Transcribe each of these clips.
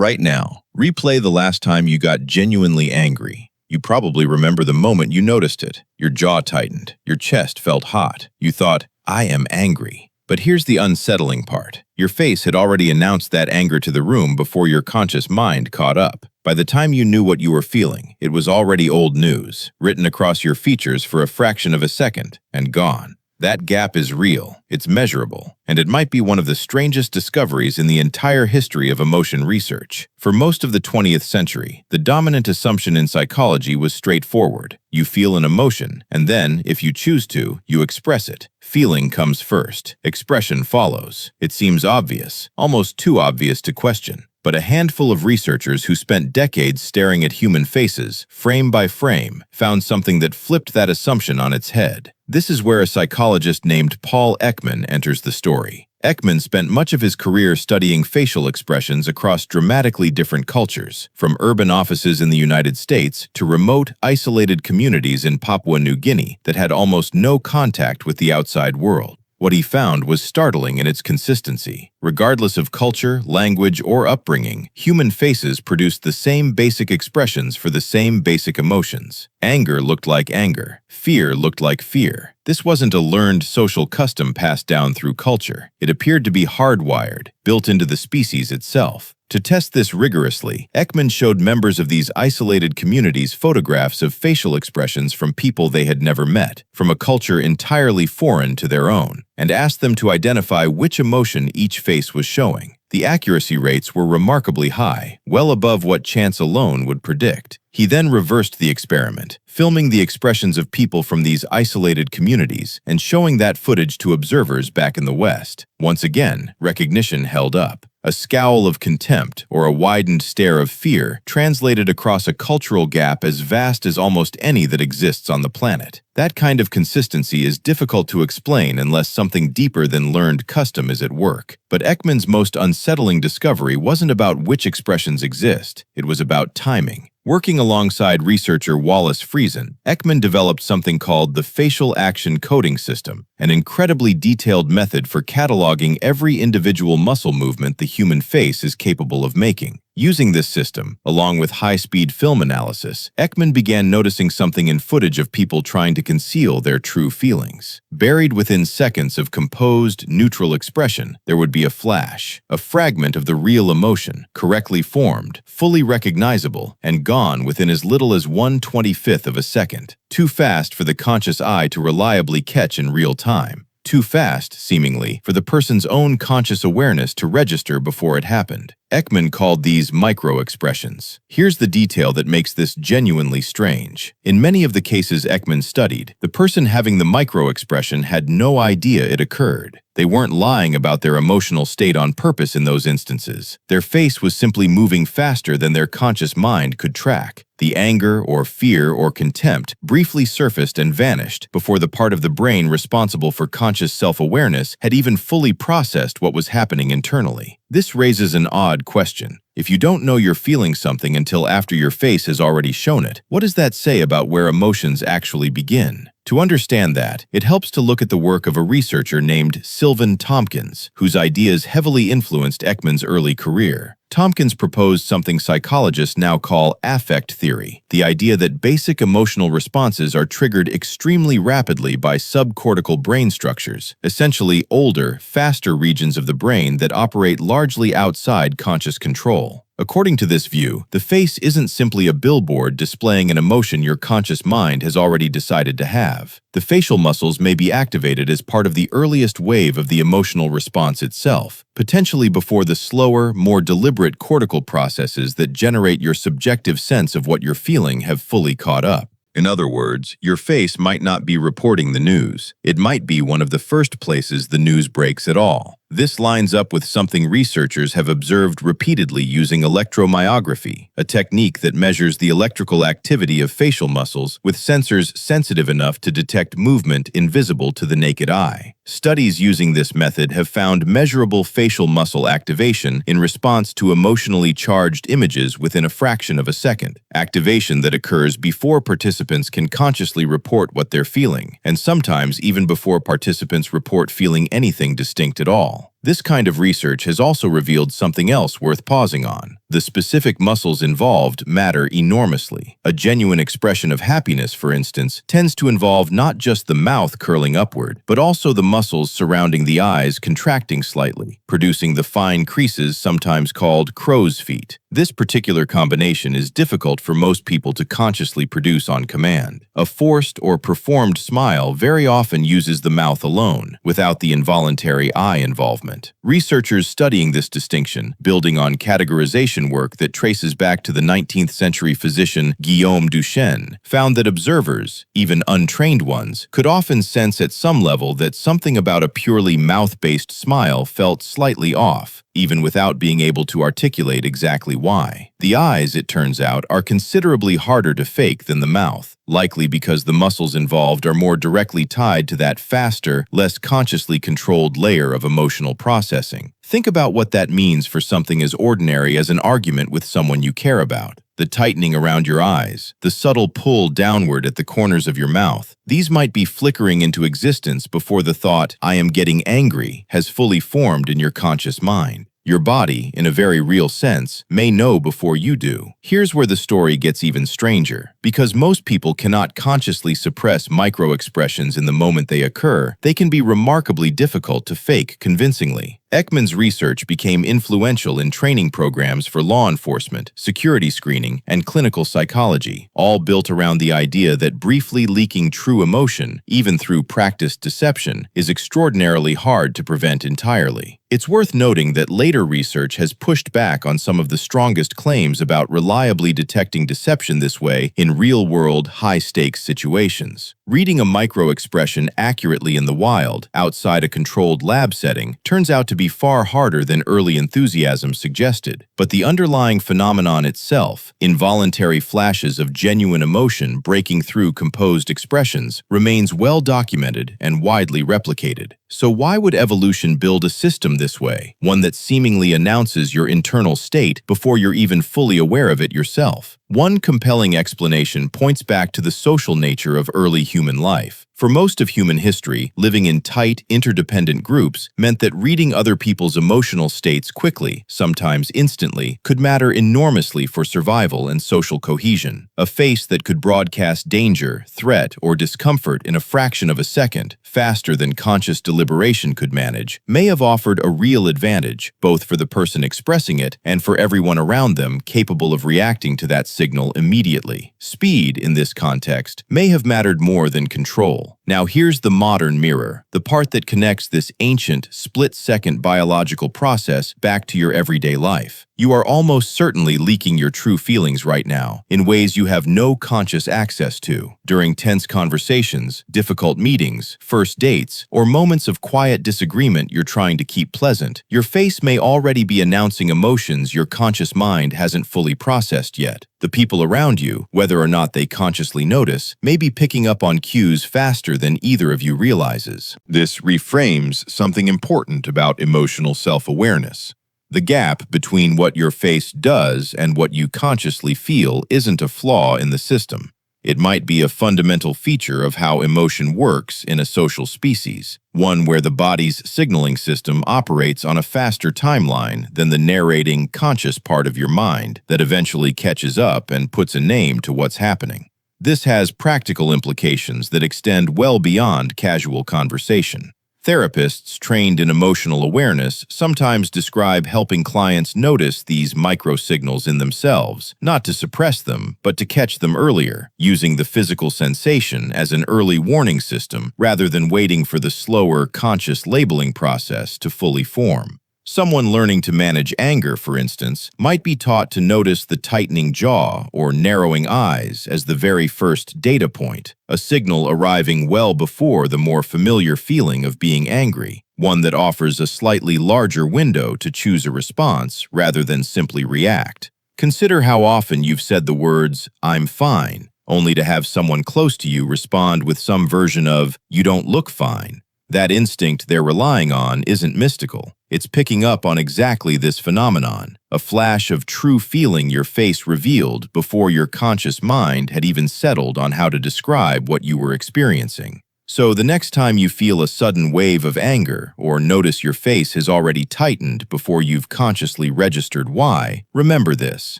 Right now, replay the last time you got genuinely angry. You probably remember the moment you noticed it. Your jaw tightened, your chest felt hot. You thought, I am angry. But here's the unsettling part. Your face had already announced that anger to the room before your conscious mind caught up. By the time you knew what you were feeling, it was already old news, written across your features for a fraction of a second, and gone. That gap is real, it's measurable, and it might be one of the strangest discoveries in the entire history of emotion research. For most of the 20th century, the dominant assumption in psychology was straightforward. You feel an emotion, and then, if you choose to, you express it. Feeling comes first, expression follows. It seems obvious, almost too obvious to question. But a handful of researchers who spent decades staring at human faces, frame by frame, found something that flipped that assumption on its head. This is where a psychologist named Paul Ekman enters the story. Ekman spent much of his career studying facial expressions across dramatically different cultures, from urban offices in the United States to remote, isolated communities in Papua New Guinea that had almost no contact with the outside world. What he found was startling in its consistency. Regardless of culture, language, or upbringing, human faces produced the same basic expressions for the same basic emotions. Anger looked like anger. Fear looked like fear. This wasn't a learned social custom passed down through culture. It appeared to be hardwired, built into the species itself. To test this rigorously, Ekman showed members of these isolated communities photographs of facial expressions from people they had never met, from a culture entirely foreign to their own, and asked them to identify which emotion each face was showing. The accuracy rates were remarkably high, well above what chance alone would predict. He then reversed the experiment, filming the expressions of people from these isolated communities and showing that footage to observers back in the West. Once again, recognition held up. A scowl of contempt or a widened stare of fear translated across a cultural gap as vast as almost any that exists on the planet. That kind of consistency is difficult to explain unless something deeper than learned custom is at work. But Ekman's most unsettling discovery wasn't about which expressions exist, it was about timing. Working alongside researcher Wallace Friesen, Ekman developed something called the Facial Action Coding System, an incredibly detailed method for cataloging every individual muscle movement the human face is capable of making. Using this system, along with high-speed film analysis, Ekman began noticing something in footage of people trying to conceal their true feelings. Buried within seconds of composed, neutral expression, there would be a flash, a fragment of the real emotion, correctly formed, fully recognizable, and gone within as little as 1/25th of a second. Too fast for the conscious eye to reliably catch in real time. Too fast, seemingly, for the person's own conscious awareness to register before it happened. Ekman called these microexpressions. Here's the detail that makes this genuinely strange. In many of the cases Ekman studied, the person having the microexpression had no idea it occurred. They weren't lying about their emotional state on purpose in those instances. Their face was simply moving faster than their conscious mind could track. The anger or fear or contempt briefly surfaced and vanished before the part of the brain responsible for conscious self-awareness had even fully processed what was happening internally. This raises an odd question. If you don't know you're feeling something until after your face has already shown it, what does that say about where emotions actually begin? To understand that, it helps to look at the work of a researcher named Sylvan Tompkins, whose ideas heavily influenced Ekman's early career. Tompkins proposed something psychologists now call affect theory, the idea that basic emotional responses are triggered extremely rapidly by subcortical brain structures, essentially older, faster regions of the brain that operate largely outside conscious control. According to this view, the face isn't simply a billboard displaying an emotion your conscious mind has already decided to have. The facial muscles may be activated as part of the earliest wave of the emotional response itself, potentially before the slower, more deliberate cortical processes that generate your subjective sense of what you're feeling have fully caught up. In other words, your face might not be reporting the news. It might be one of the first places the news breaks at all. This lines up with something researchers have observed repeatedly using electromyography, a technique that measures the electrical activity of facial muscles with sensors sensitive enough to detect movement invisible to the naked eye. Studies using this method have found measurable facial muscle activation in response to emotionally charged images within a fraction of a second, activation that occurs before participants can consciously report what they're feeling, and sometimes even before participants report feeling anything distinct at all. This kind of research has also revealed something else worth pausing on. The specific muscles involved matter enormously. A genuine expression of happiness, for instance, tends to involve not just the mouth curling upward, but also the muscles surrounding the eyes contracting slightly, producing the fine creases sometimes called crow's feet. This particular combination is difficult for most people to consciously produce on command. A forced or performed smile very often uses the mouth alone, without the involuntary eye involvement. Researchers studying this distinction, building on categorization work that traces back to the 19th century physician Guillaume Duchenne, found that observers, even untrained ones, could often sense at some level that something about a purely mouth-based smile felt slightly off, even without being able to articulate exactly why. The eyes, it turns out, are considerably harder to fake than the mouth, likely because the muscles involved are more directly tied to that faster, less consciously controlled layer of emotional processing. Think about what that means for something as ordinary as an argument with someone you care about. The tightening around your eyes, the subtle pull downward at the corners of your mouth. These might be flickering into existence before the thought, "I am getting angry," has fully formed in your conscious mind. Your body, in a very real sense, may know before you do. Here's where the story gets even stranger. Because most people cannot consciously suppress microexpressions in the moment they occur, they can be remarkably difficult to fake convincingly. Ekman's research became influential in training programs for law enforcement, security screening, and clinical psychology, all built around the idea that briefly leaking true emotion, even through practiced deception, is extraordinarily hard to prevent entirely. It's worth noting that later research has pushed back on some of the strongest claims about reliably detecting deception this way in real-world, high-stakes situations. Reading a microexpression accurately in the wild, outside a controlled lab setting, turns out to be far harder than early enthusiasm suggested. But the underlying phenomenon itself, involuntary flashes of genuine emotion breaking through composed expressions, remains well documented and widely replicated. So why would evolution build a system this way, one that seemingly announces your internal state before you're even fully aware of it yourself? One compelling explanation points back to the social nature of early human life. For most of human history, living in tight, interdependent groups meant that reading other people's emotional states quickly, sometimes instantly, could matter enormously for survival and social cohesion. A face that could broadcast danger, threat, or discomfort in a fraction of a second, faster than conscious deliberation could manage, may have offered a real advantage, both for the person expressing it and for everyone around them capable of reacting to that signal immediately. Speed, in this context, may have mattered more than control. Now here's the modern mirror, the part that connects this ancient, split-second biological process back to your everyday life. You are almost certainly leaking your true feelings right now, in ways you have no conscious access to. During tense conversations, difficult meetings, first dates, or moments of quiet disagreement you're trying to keep pleasant, your face may already be announcing emotions your conscious mind hasn't fully processed yet. The people around you, whether or not they consciously notice, may be picking up on cues faster than either of you realizes. This reframes something important about emotional self-awareness. The gap between what your face does and what you consciously feel isn't a flaw in the system. It might be a fundamental feature of how emotion works in a social species, one where the body's signaling system operates on a faster timeline than the narrating, conscious part of your mind that eventually catches up and puts a name to what's happening. This has practical implications that extend well beyond casual conversation. Therapists trained in emotional awareness sometimes describe helping clients notice these microsignals in themselves, not to suppress them, but to catch them earlier, using the physical sensation as an early warning system rather than waiting for the slower, conscious labeling process to fully form. Someone learning to manage anger, for instance, might be taught to notice the tightening jaw or narrowing eyes as the very first data point, a signal arriving well before the more familiar feeling of being angry, one that offers a slightly larger window to choose a response rather than simply react. Consider how often you've said the words, "I'm fine," only to have someone close to you respond with some version of, "You don't look fine." That instinct they're relying on isn't mystical. It's picking up on exactly this phenomenon, a flash of true feeling your face revealed before your conscious mind had even settled on how to describe what you were experiencing. So the next time you feel a sudden wave of anger or notice your face has already tightened before you've consciously registered why, remember this.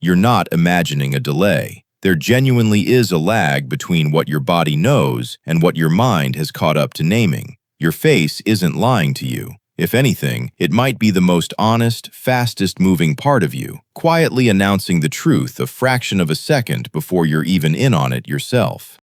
You're not imagining a delay. There genuinely is a lag between what your body knows and what your mind has caught up to naming. Your face isn't lying to you. If anything, it might be the most honest, fastest-moving part of you, quietly announcing the truth a fraction of a second before you're even in on it yourself.